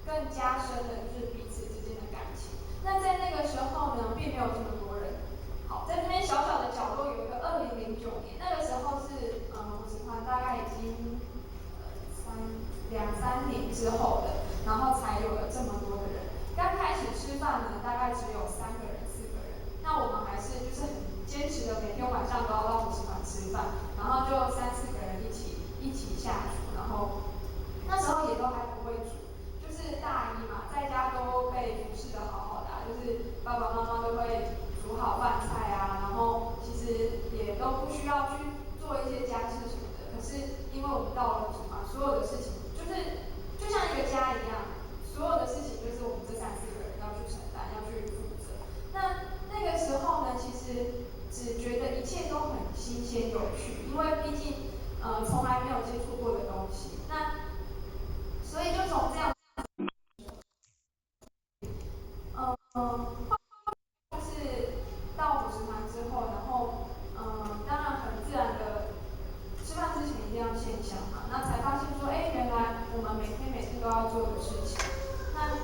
更加深了就是彼此之间的感情。那在那个时候呢，并没有这么多人。好，在这边小小的角落有一个2009年，那个时候是补习团大概已经两三年之后的，然后才有了这么多的人。刚开始吃饭呢，大概只有3个人、4个人，那我们还是就是很坚持的，每天晚上都要到补习团吃饭，然后就3、4个人一起下厨，然后那时候也都还不会煮，就是大一嘛，在家都被服侍的好好的就是爸爸妈妈都会煮好饭菜啊，然后其实也都不需要去做一些家事什么的。可是因为我们到了补习团，所有的事情就像一个家一样，所有的事情就是我们这3、4个人要去承担，要去负责。那个时候呢，其实只觉得一切都很新鲜有趣，因为毕竟从来没有接触过的东西。那所以就从这样就是到补习团之后，然后当然很自然的吃饭之前一定要献香嘛，那才发现说，哎，原来我们每天都要做的事情。那